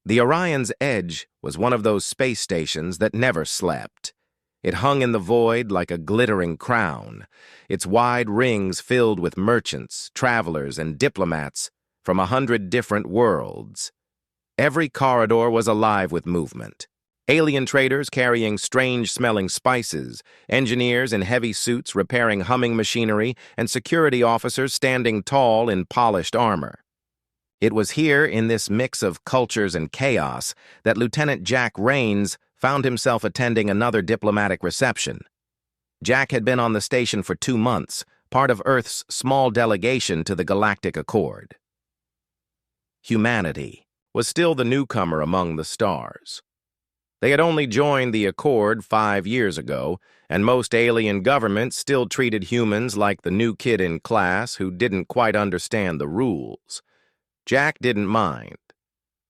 The Orion's Edge was one of those space stations that never slept. It hung in the void like a glittering crown, its wide rings filled with merchants, travelers, and diplomats from 100 different worlds. Every corridor was alive with movement. Alien traders carrying strange-smelling spices, engineers in heavy suits repairing humming machinery, and security officers standing tall in polished armor. It was here, in this mix of cultures and chaos, that Lieutenant Jack Rains found himself attending another diplomatic reception. Jack had been on the station for 2 months, part of Earth's small delegation to the Galactic Accord. Humanity was still the newcomer among the stars. They had only joined the Accord 5 years ago, and most alien governments still treated humans like the new kid in class who didn't quite understand the rules. Jack didn't mind.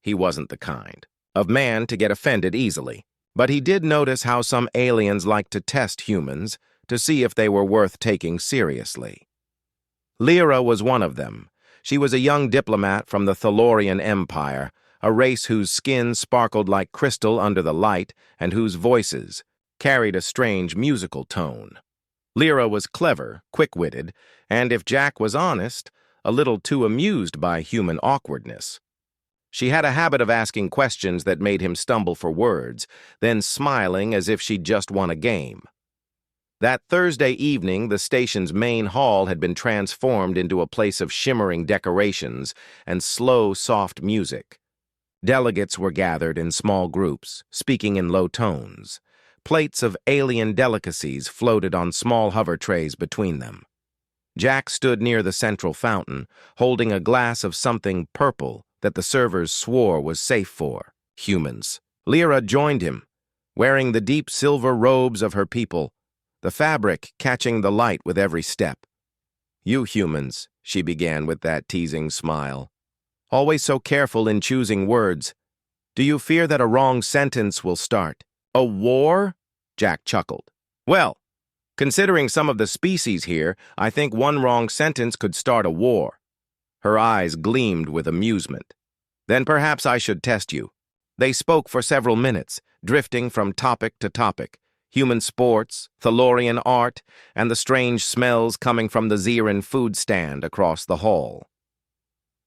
He wasn't the kind of man to get offended easily, but he did notice how some aliens liked to test humans to see if they were worth taking seriously. Lyra was one of them. She was a young diplomat from the Thalorian Empire, a race whose skin sparkled like crystal under the light and whose voices carried a strange musical tone. Lyra was clever, quick-witted, and if Jack was honest, a little too amused by human awkwardness. She had a habit of asking questions that made him stumble for words, then smiling as if she'd just won a game. That Thursday evening, the station's main hall had been transformed into a place of shimmering decorations and slow, soft music. Delegates were gathered in small groups, speaking in low tones. Plates of alien delicacies floated on small hover trays between them. Jack stood near the central fountain, holding a glass of something purple that the servers swore was safe for humans. Lyra joined him, wearing the deep silver robes of her people, the fabric catching the light with every step. "You humans," she began with that teasing smile, "always so careful in choosing words. Do you fear that a wrong sentence will start a war?" Jack chuckled. "Well, considering some of the species here, I think one wrong sentence could start a war." Her eyes gleamed with amusement. "Then perhaps I should test you." They spoke for several minutes, drifting from topic to topic. Human sports, Thalorian art, and the strange smells coming from the Xeran food stand across the hall.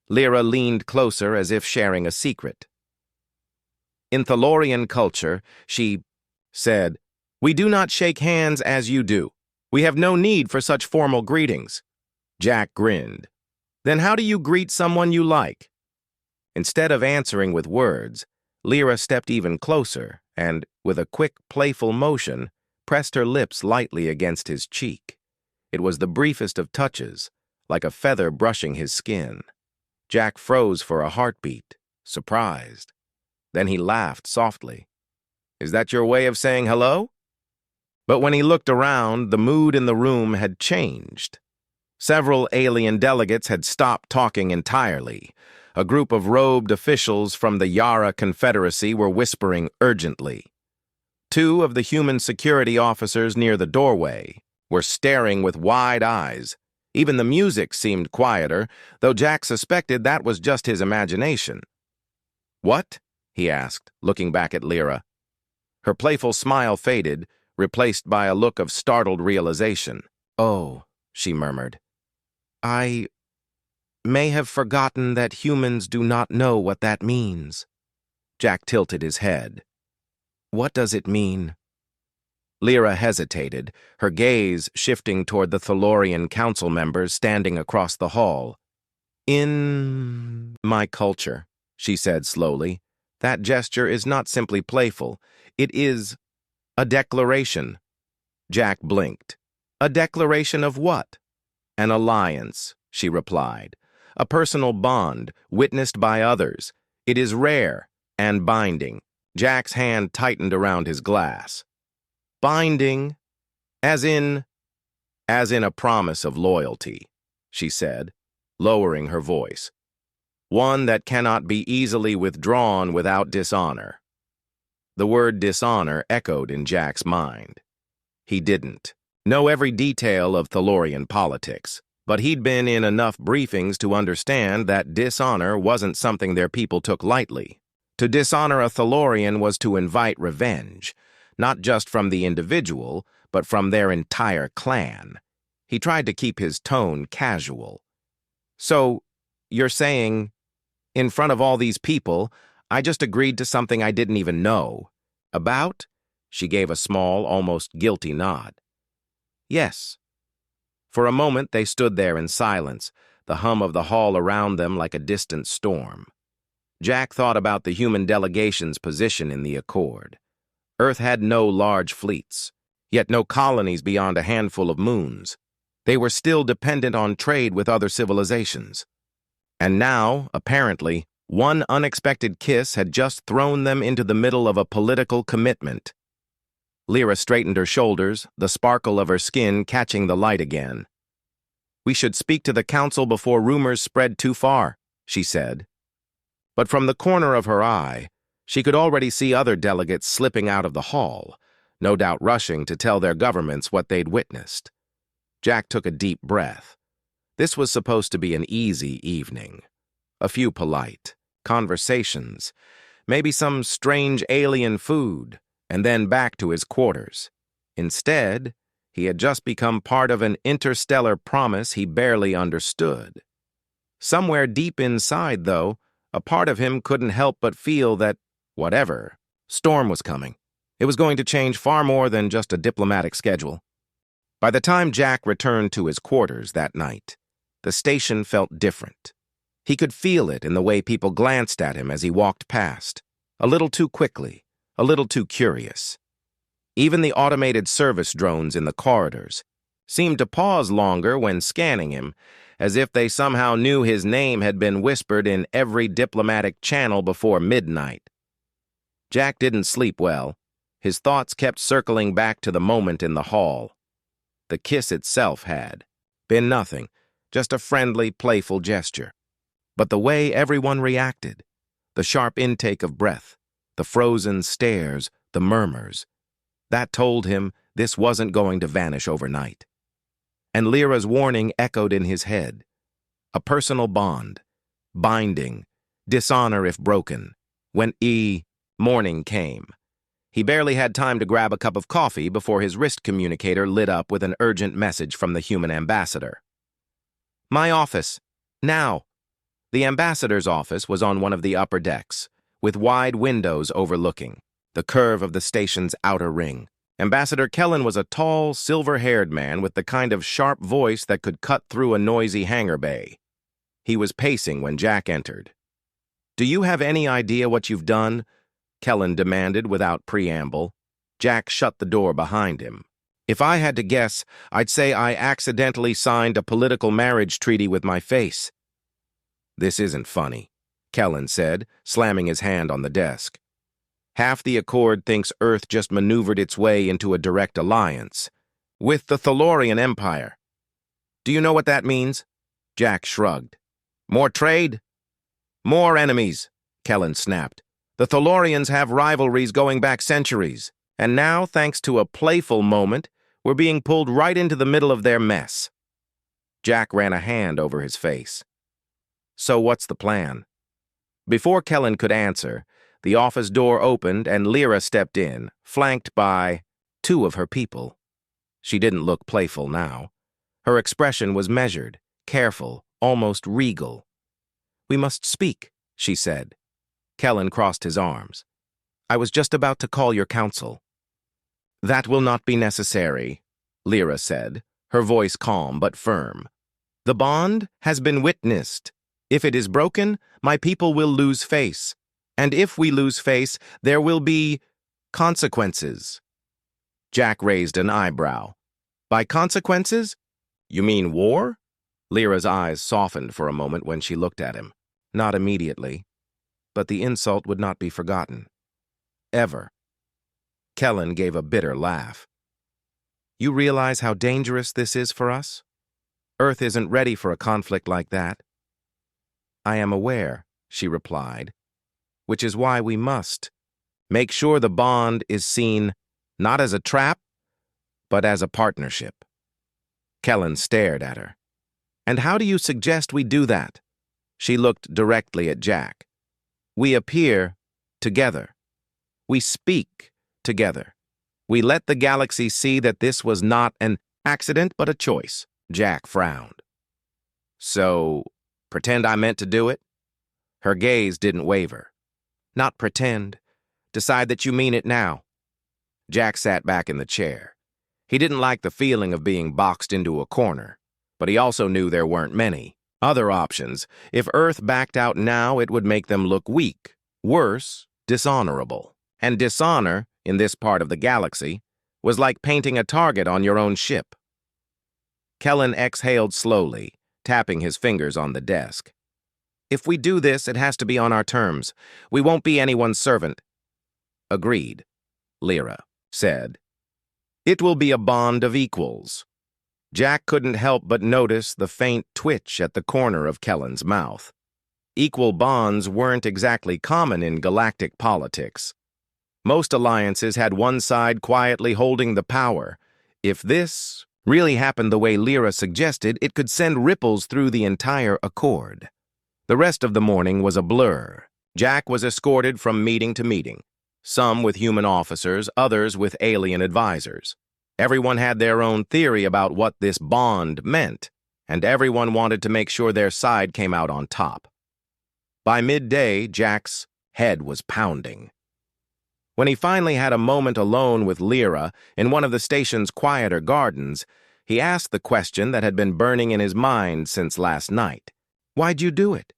Lyra leaned closer as if sharing a secret. "In Thalorian culture," she said, "we do not shake hands as you do. We have no need for such formal greetings." Jack grinned. "Then how do you greet someone you like?" Instead of answering with words, Lyra stepped even closer and, with a quick, playful motion, pressed her lips lightly against his cheek. It was the briefest of touches, like a feather brushing his skin. Jack froze for a heartbeat, surprised. Then he laughed softly. "Is that your way of saying hello?" But when he looked around, the mood in the room had changed. Several alien delegates had stopped talking entirely. A group of robed officials from the Yara Confederacy were whispering urgently. 2 of the human security officers near the doorway were staring with wide eyes. Even the music seemed quieter, though Jack suspected that was just his imagination. "What?" he asked, looking back at Lyra. Her playful smile faded, replaced by a look of startled realization. "Oh," she murmured. "I may have forgotten that humans do not know what that means." Jack tilted his head. "What does it mean?" Lyra hesitated, her gaze shifting toward the Thalorian council members standing across the hall. "In my culture," she said slowly, "that gesture is not simply playful. It is a declaration." Jack blinked. "A declaration of what?" "An alliance," she replied. "A personal bond, witnessed by others. It is rare and binding." Jack's hand tightened around his glass. "Binding? As in a promise of loyalty," she said, lowering her voice. "One that cannot be easily withdrawn without dishonor." The word dishonor echoed in Jack's mind. He didn't know every detail of Thalorian politics, but he'd been in enough briefings to understand that dishonor wasn't something their people took lightly. To dishonor a Thalorian was to invite revenge, not just from the individual, but from their entire clan. He tried to keep his tone casual. So, you're saying, in front of all these people, I just agreed to something I didn't even know about? She gave a small, almost guilty nod. Yes. For a moment they stood there in silence, the hum of the hall around them like a distant storm. Jack thought about the human delegation's position in the Accord. Earth had no large fleets, yet no colonies beyond a handful of moons. They were still dependent on trade with other civilizations. And now, apparently, one unexpected kiss had just thrown them into the middle of a political commitment. Lyra straightened her shoulders, the sparkle of her skin catching the light again. We should speak to the council before rumors spread too far, she said. But from the corner of her eye, she could already see other delegates slipping out of the hall, no doubt rushing to tell their governments what they'd witnessed. Jack took a deep breath. This was supposed to be an easy evening. A few polite conversations, maybe some strange alien food, and then back to his quarters. Instead, he had just become part of an interstellar promise he barely understood. Somewhere deep inside, though, a part of him couldn't help but feel that, whatever, storm was coming. It was going to change far more than just a diplomatic schedule. By the time Jack returned to his quarters that night, the station felt different. He could feel it in the way people glanced at him as he walked past, a little too quickly, a little too curious. Even the automated service drones in the corridors seemed to pause longer when scanning him, as if they somehow knew his name had been whispered in every diplomatic channel before midnight. Jack didn't sleep well. His thoughts kept circling back to the moment in the hall. The kiss itself had been nothing, just a friendly, playful gesture. But the way everyone reacted, the sharp intake of breath, the frozen stares, the murmurs, that told him this wasn't going to vanish overnight. And Lyra's warning echoed in his head. A personal bond, binding, dishonor if broken. When morning came, he barely had time to grab a cup of coffee before his wrist communicator lit up with an urgent message from the human ambassador. My office, now. The ambassador's office was on one of the upper decks, with wide windows overlooking the curve of the station's outer ring. Ambassador Kellen was a tall, silver-haired man with the kind of sharp voice that could cut through a noisy hangar bay. He was pacing when Jack entered. Do you have any idea what you've done? Kellen demanded without preamble. Jack shut the door behind him. If I had to guess, I'd say I accidentally signed a political marriage treaty with my face. This isn't funny, Kellen said, slamming his hand on the desk. Half the Accord thinks Earth just maneuvered its way into a direct alliance with the Thalorian Empire. Do you know what that means? Jack shrugged. More trade? More enemies, Kellen snapped. The Thalorians have rivalries going back centuries, and now, thanks to a playful moment, we're being pulled right into the middle of their mess. Jack ran a hand over his face. So what's the plan? Before Kellen could answer, the office door opened and Lyra stepped in, flanked by two of her people. She didn't look playful now. Her expression was measured, careful, almost regal. We must speak, she said. Kellen crossed his arms. I was just about to call your council. That will not be necessary, Lyra said, her voice calm but firm. The bond has been witnessed. If it is broken, my people will lose face. And if we lose face, there will be consequences. Jack raised an eyebrow. By consequences? You mean war? Lyra's eyes softened for a moment when she looked at him. Not immediately. But the insult would not be forgotten. Ever. Kellen gave a bitter laugh. You realize how dangerous this is for us? Earth isn't ready for a conflict like that. I am aware, she replied, which is why we must make sure the bond is seen not as a trap, but as a partnership. Kellen stared at her. And how do you suggest we do that? She looked directly at Jack. We appear together. We speak together. We let the galaxy see that this was not an accident but a choice. Jack frowned. So, pretend I meant to do it? Her gaze didn't waver. Not pretend. Decide that you mean it now. Jack sat back in the chair. He didn't like the feeling of being boxed into a corner, but he also knew there weren't many other options. If Earth backed out now, it would make them look weak. Worse, dishonorable. And dishonor, in this part of the galaxy, was like painting a target on your own ship. Kellen exhaled slowly, tapping his fingers on the desk. If we do this, it has to be on our terms. We won't be anyone's servant. Agreed, Lyra said. It will be a bond of equals. Jack couldn't help but notice the faint twitch at the corner of Kellen's mouth. Equal bonds weren't exactly common in galactic politics. Most alliances had one side quietly holding the power. If this really happened the way Lyra suggested, it could send ripples through the entire accord. The rest of the morning was a blur. Jack was escorted from meeting to meeting, some with human officers, others with alien advisors. Everyone had their own theory about what this bond meant, and everyone wanted to make sure their side came out on top. By midday, Jack's head was pounding. When he finally had a moment alone with Lyra in one of the station's quieter gardens, he asked the question that had been burning in his mind since last night. Why'd you do it?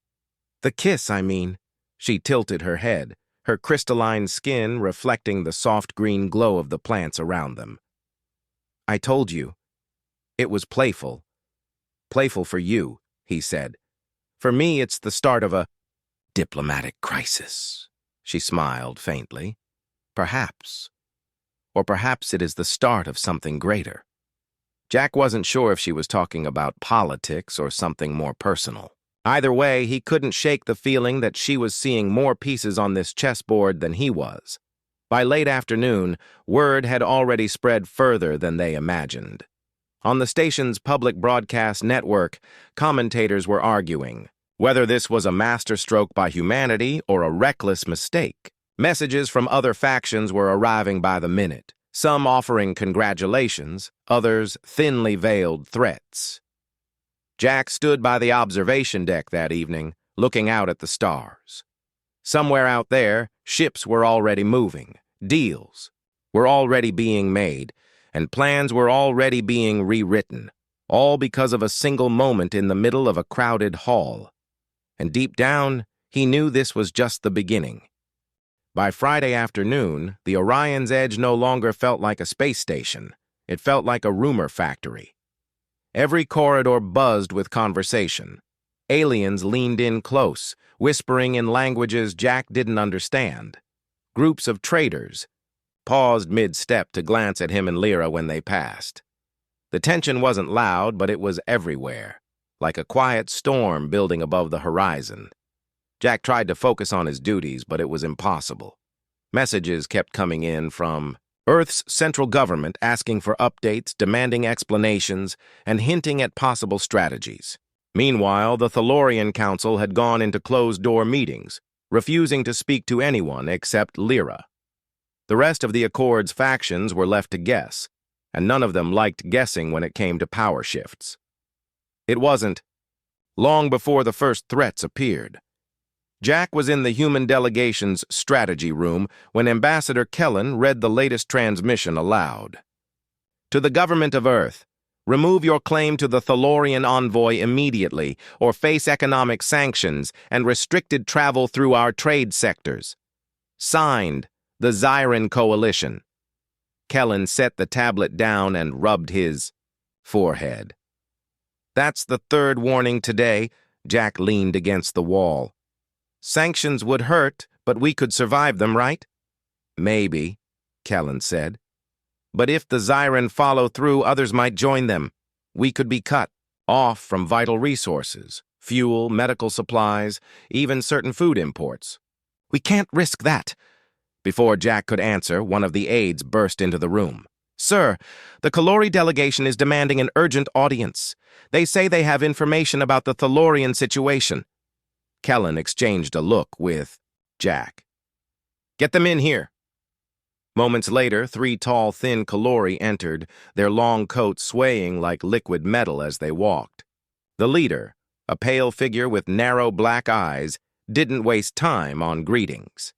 The kiss, I mean. She tilted her head, her crystalline skin reflecting the soft green glow of the plants around them. I told you. It was playful. Playful for you, he said. For me, it's the start of a diplomatic crisis. She smiled faintly. Perhaps. Or perhaps it is the start of something greater. Jack wasn't sure if she was talking about politics or something more personal. Either way, he couldn't shake the feeling that she was seeing more pieces on this chessboard than he was. By late afternoon, word had already spread further than they imagined. On the station's public broadcast network, commentators were arguing whether this was a masterstroke by humanity or a reckless mistake. Messages from other factions were arriving by the minute, some offering congratulations, others thinly veiled threats. Jack stood by the observation deck that evening, looking out at the stars. Somewhere out there, ships were already moving, deals were already being made, and plans were already being rewritten, all because of a single moment in the middle of a crowded hall. And deep down, he knew this was just the beginning. By Friday afternoon, the Orion's Edge no longer felt like a space station. It felt like a rumor factory. Every corridor buzzed with conversation. Aliens leaned in close, whispering in languages Jack didn't understand. Groups of traders paused mid-step to glance at him and Lyra when they passed. The tension wasn't loud, but it was everywhere, like a quiet storm building above the horizon. Jack tried to focus on his duties, but it was impossible. Messages kept coming in from Earth's central government asking for updates, demanding explanations, and hinting at possible strategies. Meanwhile, the Thalorian Council had gone into closed-door meetings, refusing to speak to anyone except Lyra. The rest of the Accord's factions were left to guess, and none of them liked guessing when it came to power shifts. It wasn't long before the first threats appeared. Jack was in the human delegation's strategy room when Ambassador Kellen read the latest transmission aloud. To the government of Earth, remove your claim to the Thalorian envoy immediately, or face economic sanctions and restricted travel through our trade sectors. Signed, the Zyran Coalition. Kellen set the tablet down and rubbed his forehead. That's the third warning today. Jack leaned against the wall. Sanctions would hurt, but we could survive them, right? Maybe, Kellen said. But if the Zyran follow through, others might join them. We could be cut off from vital resources, fuel, medical supplies, even certain food imports. We can't risk that. Before Jack could answer, one of the aides burst into the room. Sir, the Kalori delegation is demanding an urgent audience. They say they have information about the Thalorian situation. Kellen exchanged a look with Jack. Get them in here. Moments later, 3 tall, thin Kalori entered, their long coats swaying like liquid metal as they walked. The leader, a pale figure with narrow black eyes, didn't waste time on greetings.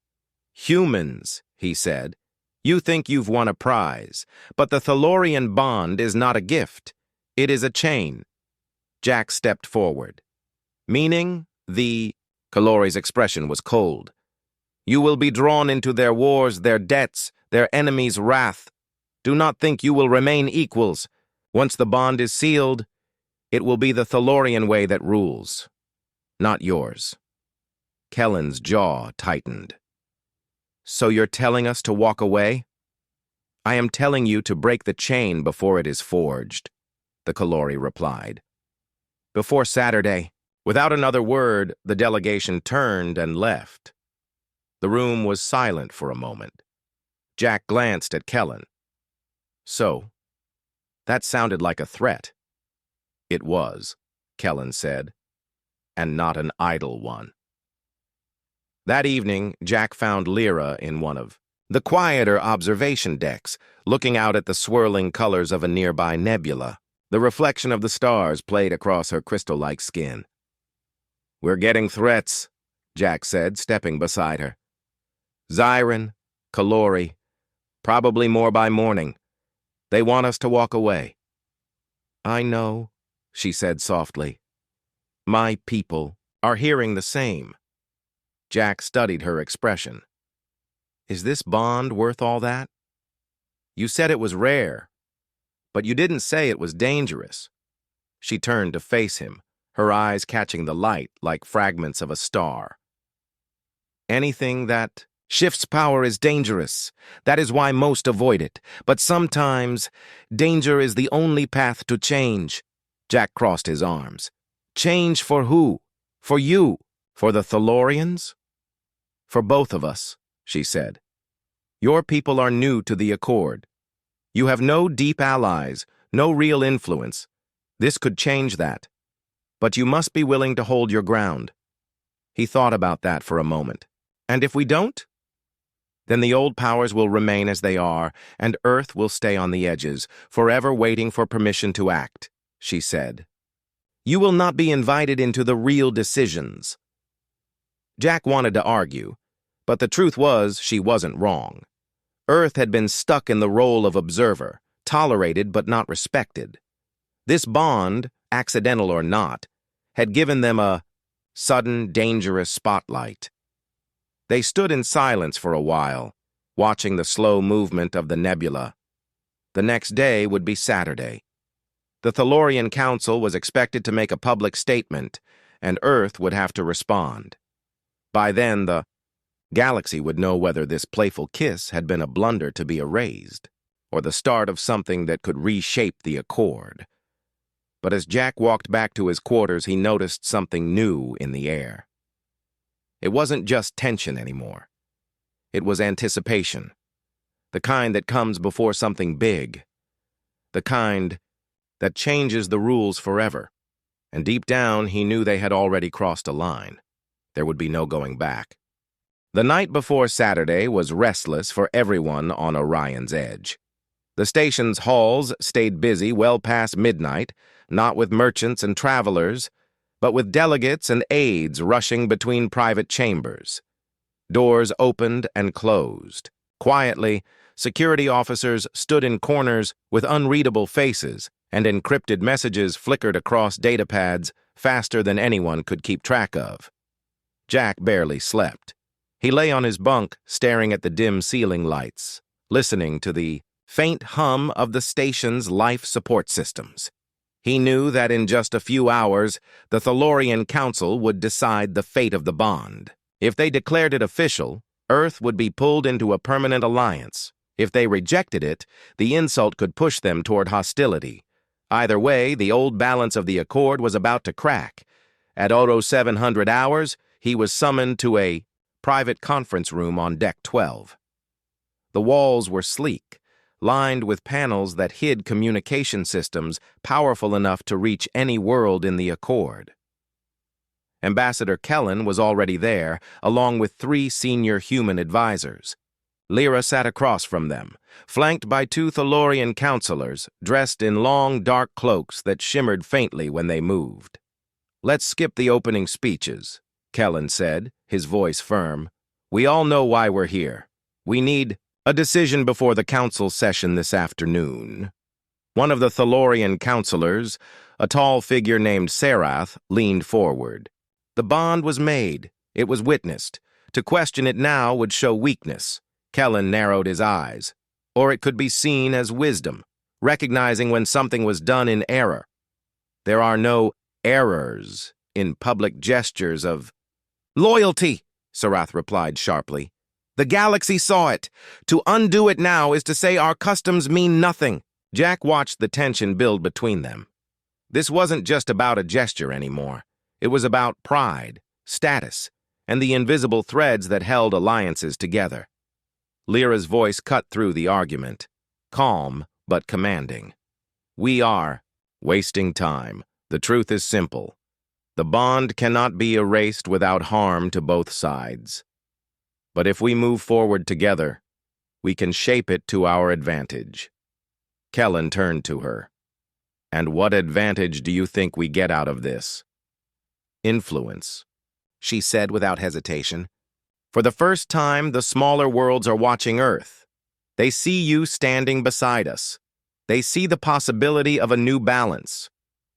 "Humans," he said, "you think you've won a prize, but the Thalorian bond is not a gift. It is a chain." Jack stepped forward. "Meaning, Kalori's expression was cold. "You will be drawn into their wars, their debts, their enemies' wrath. Do not think you will remain equals. Once the bond is sealed, it will be the Thalorian way that rules, not yours." Kellen's jaw tightened. "So you're telling us to walk away?" "I am telling you to break the chain before it is forged," the Kalori replied. "Before Saturday." Without another word, the delegation turned and left. The room was silent for a moment. Jack glanced at Kellen. "So, that sounded like a threat." "It was," Kellen said, "and not an idle one." That evening, Jack found Lyra in one of the quieter observation decks, looking out at the swirling colors of a nearby nebula. The reflection of the stars played across her crystal-like skin. "We're getting threats," Jack said, stepping beside her. "Zyron, Kalori, probably more by morning. They want us to walk away." "I know," she said softly. "My people are hearing the same." Jack studied her expression. "Is this bond worth all that? You said it was rare, but you didn't say it was dangerous." She turned to face him, her eyes catching the light like fragments of a star. "Anything that shifts power is dangerous. That is why most avoid it. But sometimes, danger is the only path to change." Jack crossed his arms. "Change for who? For you? For the Thalorians?" "For both of us," she said. "Your people are new to the Accord. You have no deep allies, no real influence. This could change that. But you must be willing to hold your ground." He thought about that for a moment. "And if we don't? Then the old powers will remain as they are, and Earth will stay on the edges, forever waiting for permission to act," she said. "You will not be invited into the real decisions." Jack wanted to argue, but the truth was she wasn't wrong. Earth had been stuck in the role of observer, tolerated but not respected. This bond, accidental or not, had given them a sudden, dangerous spotlight. They stood in silence for a while, watching the slow movement of the nebula. The next day would be Saturday. The Thalorian Council was expected to make a public statement, and Earth would have to respond. By then, the galaxy would know whether this playful kiss had been a blunder to be erased, or the start of something that could reshape the Accord. But as Jack walked back to his quarters, he noticed something new in the air. It wasn't just tension anymore. It was anticipation. The kind that comes before something big. The kind that changes the rules forever. And deep down, he knew they had already crossed a line. There would be no going back. The night before Saturday was restless for everyone on Orion's edge. The station's halls stayed busy well past midnight, not with merchants and travelers, but with delegates and aides rushing between private chambers. Doors opened and closed. Quietly, security officers stood in corners with unreadable faces, and encrypted messages flickered across datapads faster than anyone could keep track of. Jack barely slept. He lay on his bunk, staring at the dim ceiling lights, listening to the faint hum of the station's life support systems. He knew that in just a few hours, the Thalorian Council would decide the fate of the bond. If they declared it official, Earth would be pulled into a permanent alliance. If they rejected it, the insult could push them toward hostility. Either way, the old balance of the Accord was about to crack. At 0700 hours, he was summoned to a private conference room on Deck 12. The walls were sleek, lined with panels that hid communication systems powerful enough to reach any world in the Accord. Ambassador Kellen was already there, along with 3 senior human advisors. Lyra sat across from them, flanked by 2 Thalorian counselors dressed in long, dark cloaks that shimmered faintly when they moved. "Let's skip the opening speeches," Kellen said, his voice firm. "We all know why we're here. We need a decision before the council session this afternoon." One of the Thalorian counselors, a tall figure named Sarath, leaned forward. The bond was made. It was witnessed. To question it now would show weakness. Kellen narrowed his eyes. Or it could be seen as wisdom, recognizing when something was done in error. There are no errors in public gestures of loyalty, Sarath replied sharply. The galaxy saw it. To undo it now is to say our customs mean nothing. Jack watched the tension build between them. This wasn't just about a gesture anymore. It was about pride, status, and the invisible threads that held alliances together. Lyra's voice cut through the argument, calm but commanding. We are wasting time. The truth is simple. The bond cannot be erased without harm to both sides. But if we move forward together, we can shape it to our advantage. Kellen turned to her. And what advantage do you think we get out of this? Influence, she said without hesitation. For the first time, the smaller worlds are watching Earth. They see you standing beside us. They see the possibility of a new balance.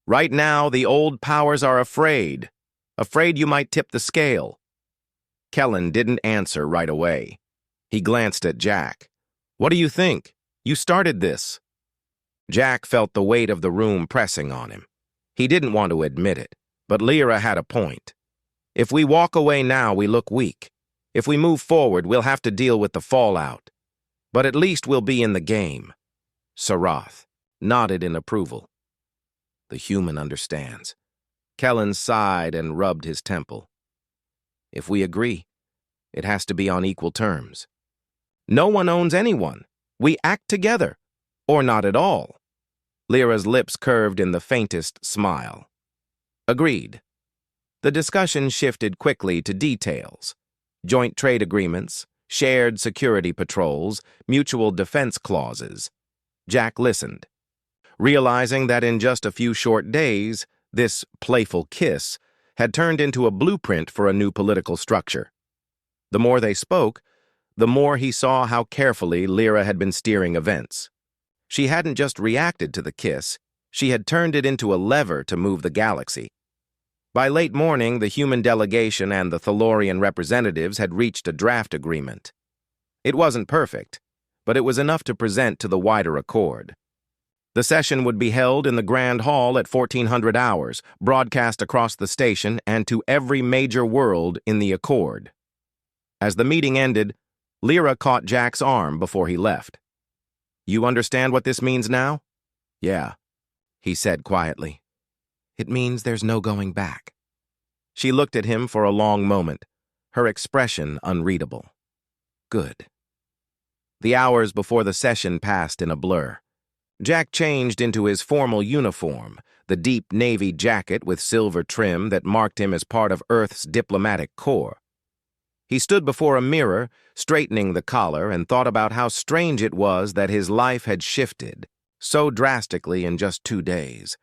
Right now, the old powers are afraid you might tip the scale. Kellen didn't answer right away. He glanced at Jack. What do you think? You started this. Jack felt the weight of the room pressing on him. He didn't want to admit it, but Lyra had a point. If we walk away now, we look weak. If we move forward, we'll have to deal with the fallout. But at least we'll be in the game. Sarath nodded in approval. The human understands. Kellen sighed and rubbed his temple. If we agree, it has to be on equal terms. No one owns anyone. We act together, or not at all. Lyra's lips curved in the faintest smile. Agreed. The discussion shifted quickly to details. Joint trade agreements, shared security patrols, mutual defense clauses. Jack listened, realizing that in just a few short days, this playful kiss had turned into a blueprint for a new political structure. The more they spoke, the more he saw how carefully Lyra had been steering events. She hadn't just reacted to the kiss, she had turned it into a lever to move the galaxy. By late morning, the human delegation and the Thalorian representatives had reached a draft agreement. It wasn't perfect, but it was enough to present to the wider accord. The session would be held in the Grand Hall at 1400 hours, broadcast across the station and to every major world in the accord. As the meeting ended, Lyra caught Jack's arm before he left. You understand what this means now? Yeah, he said quietly. It means there's no going back. She looked at him for a long moment, her expression unreadable. Good. The hours before the session passed in a blur. Jack changed into his formal uniform, the deep navy jacket with silver trim that marked him as part of Earth's diplomatic corps. He stood before a mirror, straightening the collar, and thought about how strange it was that his life had shifted so drastically in just 2 days.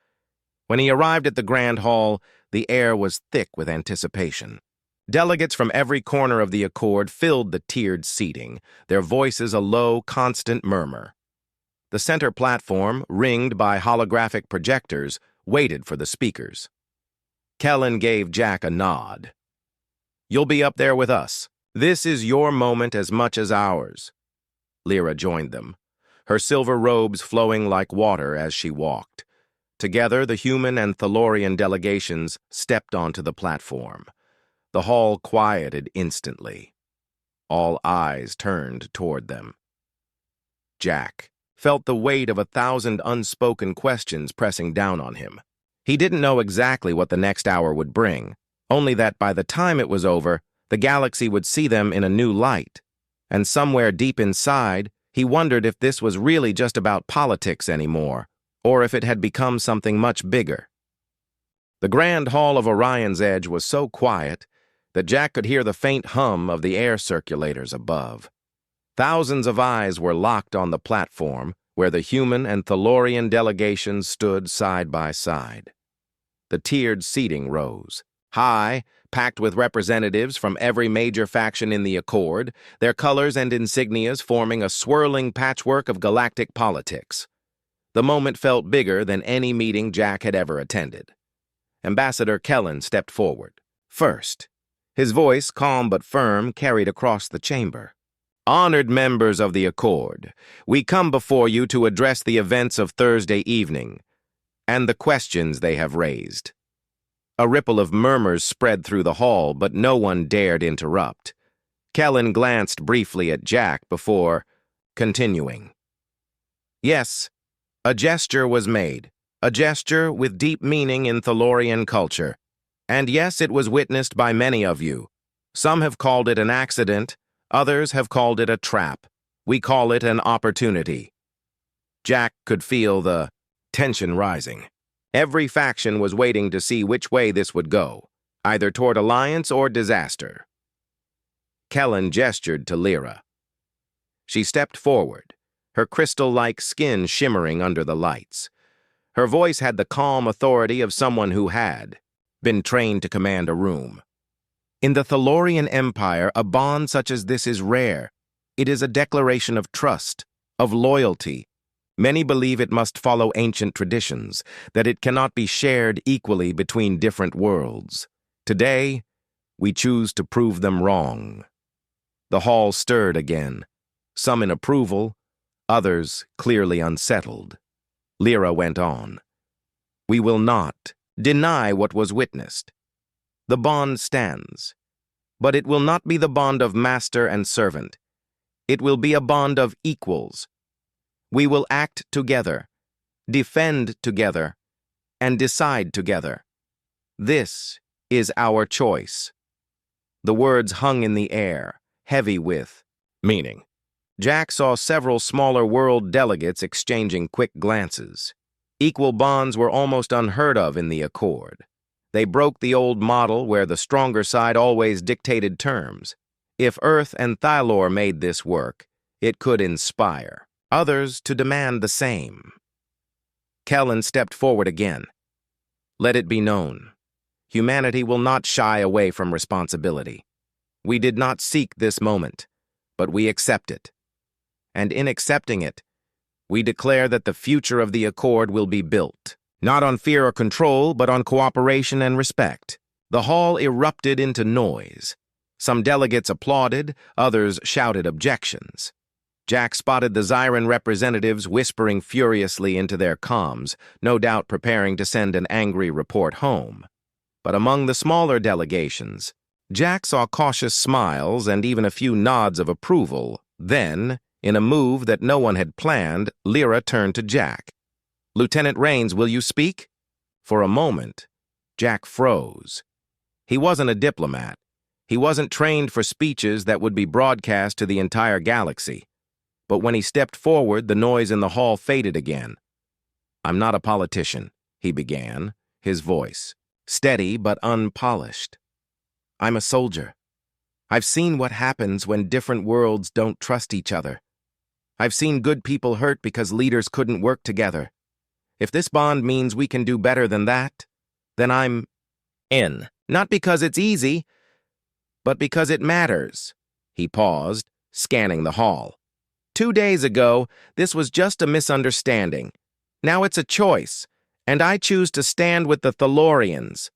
When he arrived at the Grand Hall, the air was thick with anticipation. Delegates from every corner of the Accord filled the tiered seating, their voices a low, constant murmur. The center platform, ringed by holographic projectors, waited for the speakers. Kellen gave Jack a nod. You'll be up there with us. This is your moment as much as ours. Lyra joined them, her silver robes flowing like water as she walked. Together, the human and Thalorian delegations stepped onto the platform. The hall quieted instantly. All eyes turned toward them. Jack felt the weight of 1,000 unspoken questions pressing down on him. He didn't know exactly what the next hour would bring, only that by the time it was over, the galaxy would see them in a new light. And somewhere deep inside, he wondered if this was really just about politics anymore, or if it had become something much bigger. The grand hall of Orion's Edge was so quiet that Jack could hear the faint hum of the air circulators above. Thousands of eyes were locked on the platform where the human and Thalorian delegations stood side by side. The tiered seating rose, high, packed with representatives from every major faction in the Accord, their colors and insignias forming a swirling patchwork of galactic politics. The moment felt bigger than any meeting Jack had ever attended. Ambassador Kellen stepped forward, first. His voice, calm but firm, carried across the chamber. Honored members of the Accord, we come before you to address the events of Thursday evening and the questions they have raised. A ripple of murmurs spread through the hall, but no one dared interrupt. Kellen glanced briefly at Jack before continuing. Yes, a gesture was made, a gesture with deep meaning in Thalorian culture. And yes, it was witnessed by many of you. Some have called it an accident, others have called it a trap. We call it an opportunity. Jack could feel the tension rising. Every faction was waiting to see which way this would go, either toward alliance or disaster. Kellen gestured to Lyra. She stepped forward, her crystal-like skin shimmering under the lights. Her voice had the calm authority of someone who had been trained to command a room. In the Thalorian Empire, a bond such as this is rare. It is a declaration of trust, of loyalty. Many believe it must follow ancient traditions, that it cannot be shared equally between different worlds. Today, we choose to prove them wrong. The hall stirred again, some in approval, others clearly unsettled. Lyra went on. We will not deny what was witnessed. The bond stands, but it will not be the bond of master and servant. It will be a bond of equals. We will act together, defend together, and decide together. This is our choice. The words hung in the air, heavy with meaning. Jack saw several smaller world delegates exchanging quick glances. Equal bonds were almost unheard of in the Accord. They broke the old model where the stronger side always dictated terms. If Earth and Thalor made this work, it could inspire others to demand the same. Kellen stepped forward again. Let it be known, humanity will not shy away from responsibility. We did not seek this moment, but we accept it. And in accepting it, we declare that the future of the Accord will be built, not on fear or control, but on cooperation and respect. The hall erupted into noise. Some delegates applauded, others shouted objections. Jack spotted the Zyran representatives whispering furiously into their comms, no doubt preparing to send an angry report home. But among the smaller delegations, Jack saw cautious smiles and even a few nods of approval. Then, in a move that no one had planned, Lyra turned to Jack. Lieutenant Rains, will you speak? For a moment, Jack froze. He wasn't a diplomat. He wasn't trained for speeches that would be broadcast to the entire galaxy. But when he stepped forward, the noise in the hall faded again. I'm not a politician, he began, his voice steady but unpolished. I'm a soldier. I've seen what happens when different worlds don't trust each other. I've seen good people hurt because leaders couldn't work together. If this bond means we can do better than that, then I'm in. Not because it's easy, but because it matters. He paused, scanning the hall. 2 days ago, this was just a misunderstanding. Now it's a choice, and I choose to stand with the Thalorians.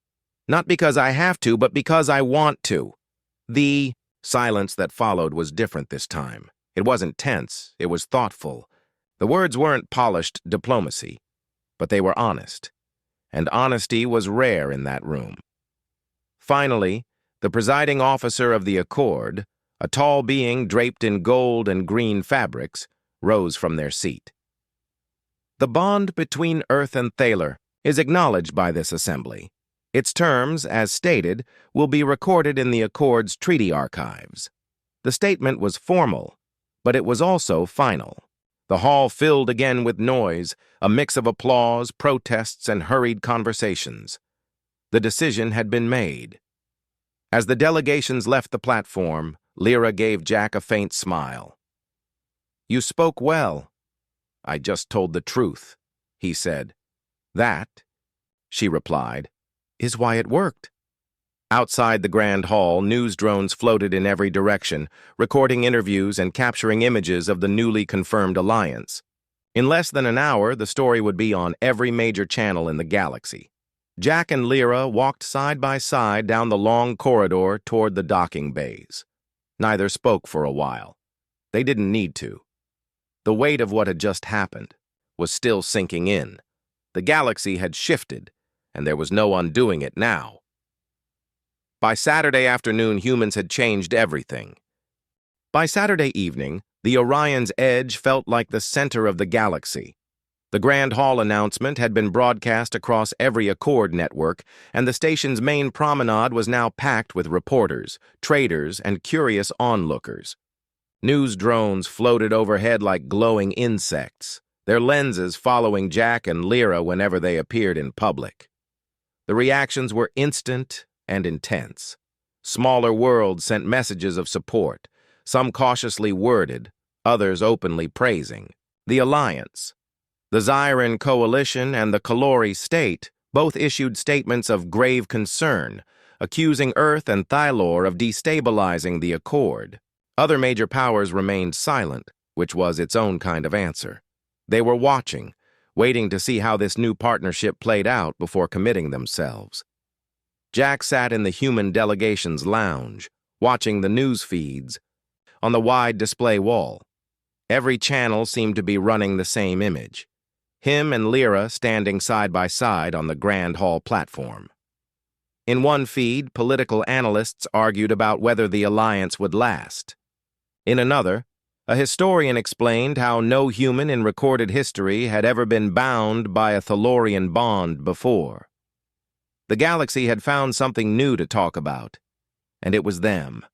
Not because I have to, but because I want to. The silence that followed was different this time. It wasn't tense, it was thoughtful. The words weren't polished diplomacy, but they were honest. And honesty was rare in that room. Finally, the presiding officer of the Accord, a tall being draped in gold and green fabrics, rose from their seat. The bond between Earth and Thaler is acknowledged by this assembly. Its terms, as stated, will be recorded in the Accord's treaty archives. The statement was formal, but it was also final. The hall filled again with noise, a mix of applause, protests, and hurried conversations. The decision had been made. As the delegations left the platform, Lyra gave Jack a faint smile. "You spoke well." "I just told the truth," he said. "That," she replied, "is why it worked." Outside the Grand Hall, news drones floated in every direction, recording interviews and capturing images of the newly confirmed alliance. In less than an hour, the story would be on every major channel in the galaxy. Jack and Lyra walked side by side down the long corridor toward the docking bays. Neither spoke for a while. They didn't need to. The weight of what had just happened was still sinking in. The galaxy had shifted, and there was no undoing it now. By Saturday afternoon, humans had changed everything. By Saturday evening, the Orion's edge felt like the center of the galaxy. The Grand Hall announcement had been broadcast across every Accord network, and the station's main promenade was now packed with reporters, traders, and curious onlookers. News drones floated overhead like glowing insects, their lenses following Jack and Lyra whenever they appeared in public. The reactions were instant and intense. Smaller worlds sent messages of support, some cautiously worded, others openly praising. The Alliance, the Zyran Coalition, and the Kalori State both issued statements of grave concern, accusing Earth and Thylor of destabilizing the Accord. Other major powers remained silent, which was its own kind of answer. They were watching, waiting to see how this new partnership played out before committing themselves. Jack sat in the human delegation's lounge, watching the news feeds on the wide display wall. Every channel seemed to be running the same image. Him and Lyra standing side by side on the Grand Hall platform. In one feed, political analysts argued about whether the alliance would last. In another, a historian explained how no human in recorded history had ever been bound by a Thalorian bond before. The galaxy had found something new to talk about, and it was them.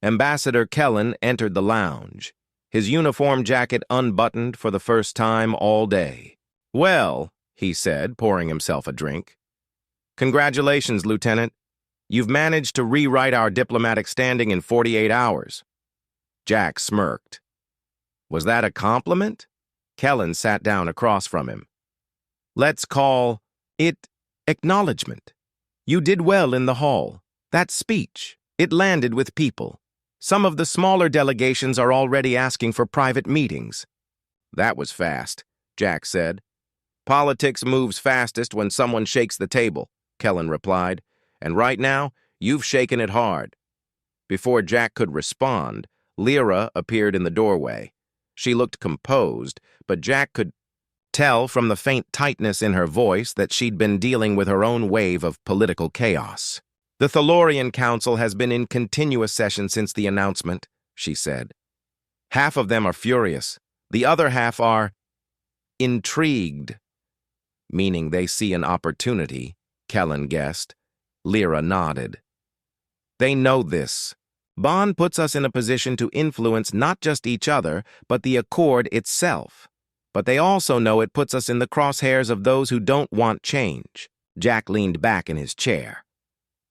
Ambassador Kellen entered the lounge, his uniform jacket unbuttoned for the first time all day. "Well," he said, pouring himself a drink. "Congratulations, Lieutenant. You've managed to rewrite our diplomatic standing in 48 hours. Jack smirked. Was that a compliment? Kellen sat down across from him. "Let's call it acknowledgement. You did well in the hall. That speech, it landed with people. Some of the smaller delegations are already asking for private meetings." "That was fast," Jack said. "Politics moves fastest when someone shakes the table," Kellen replied. "And right now, you've shaken it hard." Before Jack could respond, Lyra appeared in the doorway. She looked composed, but Jack could tell from the faint tightness in her voice that she'd been dealing with her own wave of political chaos. "The Thalorian Council has been in continuous session since the announcement," she said. "Half of them are furious. The other half are intrigued." "Meaning they see an opportunity," Kellen guessed. Lyra nodded. "They know this. Bond puts us in a position to influence not just each other, but the Accord itself. But they also know it puts us in the crosshairs of those who don't want change." Jack leaned back in his chair.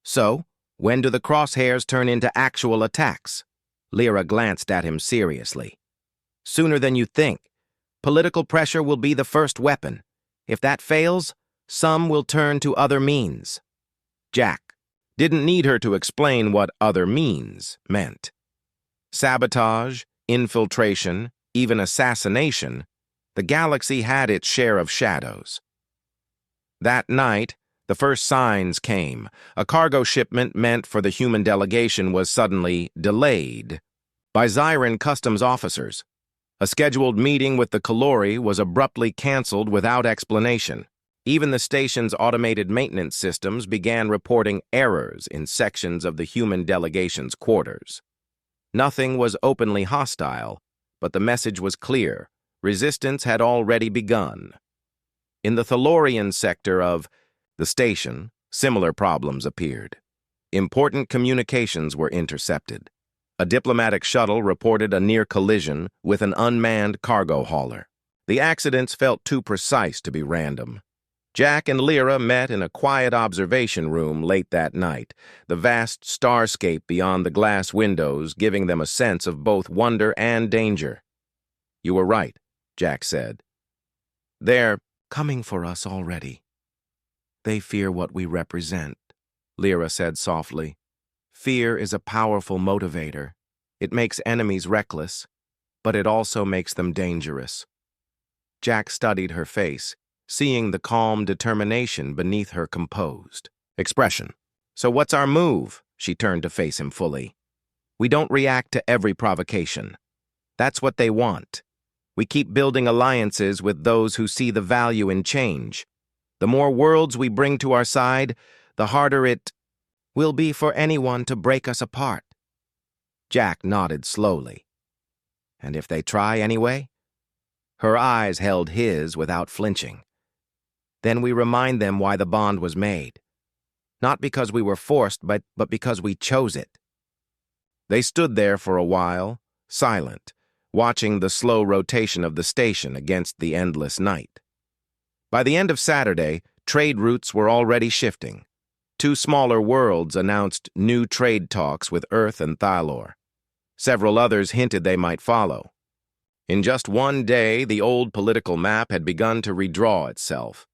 "So, when do the crosshairs turn into actual attacks?" Lyra glanced at him seriously. "Sooner than you think. Political pressure will be the first weapon. If that fails, some will turn to other means." Jack didn't need her to explain what other means meant. Sabotage, infiltration, even assassination, the galaxy had its share of shadows. That night, the first signs came. A cargo shipment meant for the human delegation was suddenly delayed by Zyran customs officers. A scheduled meeting with the Kalori was abruptly canceled without explanation. Even the station's automated maintenance systems began reporting errors in sections of the human delegation's quarters. Nothing was openly hostile, but the message was clear. Resistance had already begun. In the Thalorian sector of the station, similar problems appeared. Important communications were intercepted. A diplomatic shuttle reported a near collision with an unmanned cargo hauler. The accidents felt too precise to be random. Jack and Lyra met in a quiet observation room late that night, the vast starscape beyond the glass windows giving them a sense of both wonder and danger. "You were right," Jack said. "They're coming for us already. They fear what we represent," Lyra said softly. "Fear is a powerful motivator. It makes enemies reckless, but it also makes them dangerous." Jack studied her face, seeing the calm determination beneath her composed expression. "So what's our move?" She turned to face him fully. "We don't react to every provocation. That's what they want. We keep building alliances with those who see the value in change. The more worlds we bring to our side, the harder it will be for anyone to break us apart." Jack nodded slowly. "And if they try anyway?" Her eyes held his without flinching. "Then we remind them why the bond was made. Not because we were forced, but because we chose it." They stood there for a while, silent, watching the slow rotation of the station against the endless night. By the end of Saturday, trade routes were already shifting. 2 smaller worlds announced new trade talks with Earth and Thylor. Several others hinted they might follow. In just one day, the old political map had begun to redraw itself.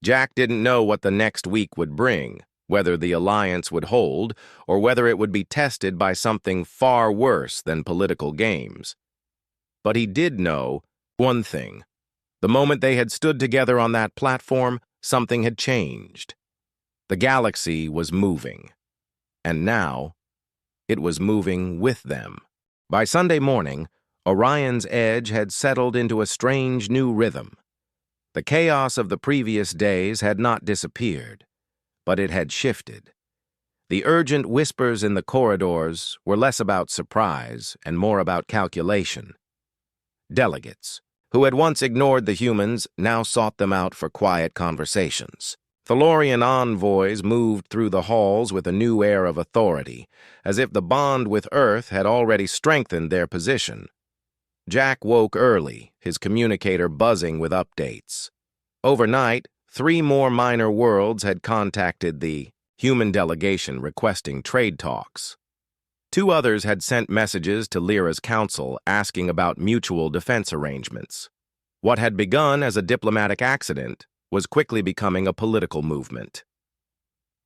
Jack didn't know what the next week would bring, whether the alliance would hold, or whether it would be tested by something far worse than political games. But he did know one thing. The moment they had stood together on that platform, something had changed. The galaxy was moving. And now, it was moving with them. By Sunday morning, Orion's edge had settled into a strange new rhythm. The chaos of the previous days had not disappeared, but it had shifted. The urgent whispers in the corridors were less about surprise and more about calculation. Delegates, who had once ignored the humans, now sought them out for quiet conversations. Thalorian envoys moved through the halls with a new air of authority, as if the bond with Earth had already strengthened their position. Jack woke early, his communicator buzzing with updates. Overnight, 3 more minor worlds had contacted the human delegation requesting trade talks. 2 others had sent messages to Lyra's council asking about mutual defense arrangements. What had begun as a diplomatic accident was quickly becoming a political movement.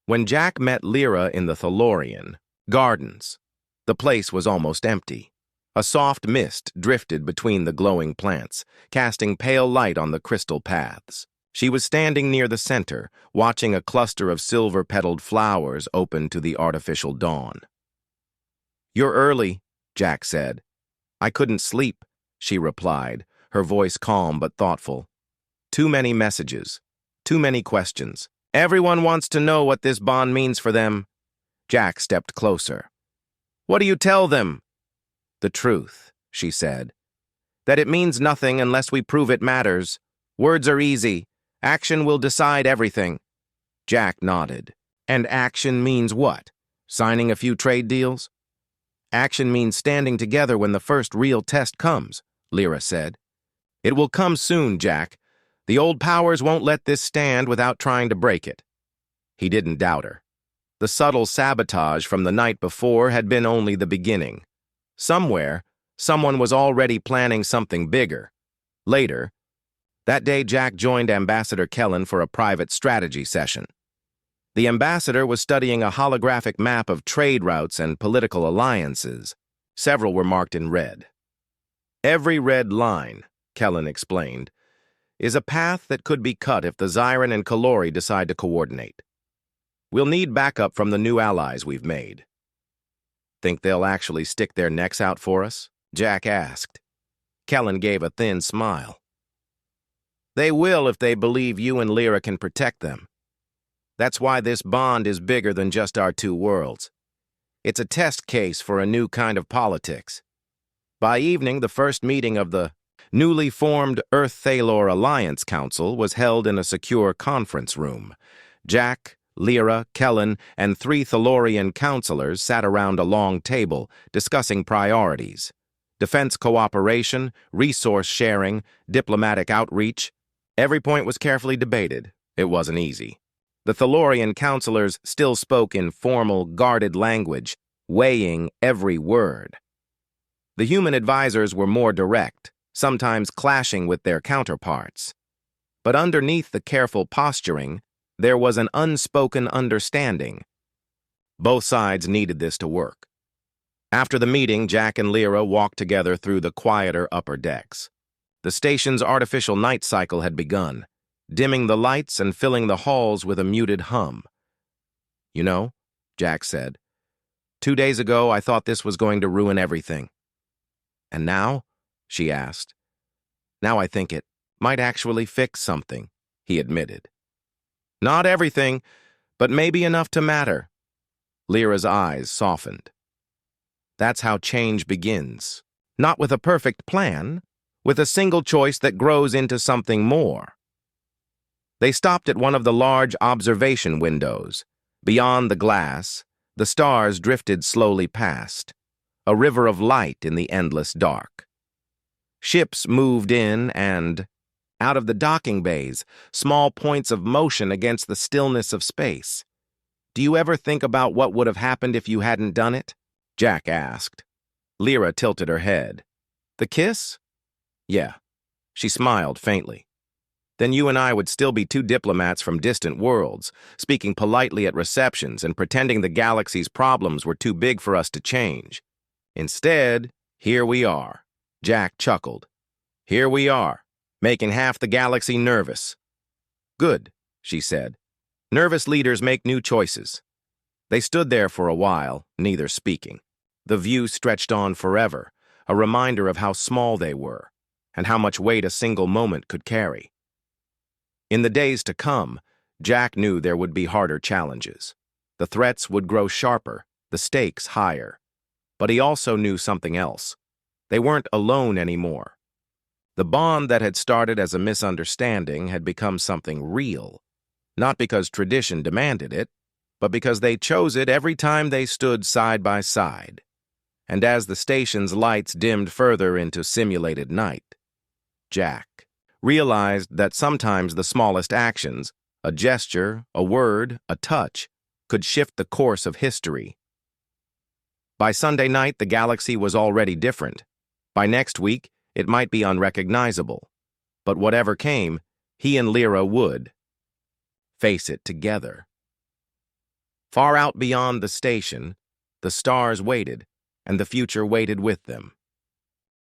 When Jack met Lyra in the Thalorian gardens, the place was almost empty. A soft mist drifted between the glowing plants, casting pale light on the crystal paths. She was standing near the center, watching a cluster of silver-petaled flowers open to the artificial dawn. "You're early," Jack said. "I couldn't sleep," she replied, her voice calm but thoughtful. "Too many messages, too many questions. Everyone wants to know what this bond means for them." Jack stepped closer. "What do you tell them?" "The truth," she said. "That it means nothing unless we prove it matters. Words are easy. Action will decide everything." Jack nodded. "And action means what? Signing a few trade deals?" "Action means standing together when the first real test comes," Lyra said. "It will come soon, Jack. The old powers won't let this stand without trying to break it." He didn't doubt her. The subtle sabotage from the night before had been only the beginning. Somewhere, someone was already planning something bigger. Later, that day Jack joined Ambassador Kellen for a private strategy session. The ambassador was studying a holographic map of trade routes and political alliances. Several were marked in red. "Every red line," Kellen explained, "is a path that could be cut if the Zyran and Kalori decide to coordinate. We'll need backup from the new allies we've made." "Think they'll actually stick their necks out for us?" Jack asked. Kellen gave a thin smile. "They will if they believe you and Lyra can protect them. That's why this bond is bigger than just our 2 worlds. It's a test case for a new kind of politics." By evening, the first meeting of the newly formed Earth-Thalor Alliance Council was held in a secure conference room. Jack, Lyra, Kellen, and 3 Thalorian counselors sat around a long table, discussing priorities. Defense cooperation, resource sharing, diplomatic outreach. Every point was carefully debated, It wasn't easy. The Thalorian counselors still spoke in formal, guarded language, weighing every word. The human advisors were more direct, sometimes clashing with their counterparts. But underneath the careful posturing, there was an unspoken understanding. Both sides needed this to work. After the meeting, Jack and Lyra walked together through the quieter upper decks. The station's artificial night cycle had begun, dimming the lights and filling the halls with a muted hum. "You know," Jack said, "2 days ago I thought this was going to ruin everything." "And now?" she asked. "Now I think it might actually fix something," he admitted. "Not everything, but maybe enough to matter." Lyra's eyes softened. "That's how change begins. Not with a perfect plan, with a single choice that grows into something more." They stopped at one of the large observation windows. Beyond the glass, the stars drifted slowly past, a river of light in the endless dark. Ships moved in and, out of the docking bays, small points of motion against the stillness of space. "Do you ever think about what would have happened if you hadn't done it?" Jack asked. Lyra tilted her head. "The kiss?" "Yeah." She smiled faintly. "Then you and I would still be two diplomats from distant worlds, speaking politely at receptions and pretending the galaxy's problems were too big for us to change. Instead, here we are." Jack chuckled. "Here we are, making half the galaxy nervous." "Good," she said. "Nervous leaders make new choices." They stood there for a while, neither speaking. The view stretched on forever, a reminder of how small they were, and how much weight a single moment could carry. In the days to come, Jack knew there would be harder challenges. The threats would grow sharper, the stakes higher. But he also knew something else. They weren't alone anymore. The bond that had started as a misunderstanding had become something real, not because tradition demanded it, but because they chose it every time they stood side by side. And as the station's lights dimmed further into simulated night, Jack realized that sometimes the smallest actions, a gesture, a word, a touch, could shift the course of history. By Sunday night, the galaxy was already different. By next week, it might be unrecognizable. But whatever came, he and Lyra would face it together. Far out beyond the station, the stars waited, and the future waited with them.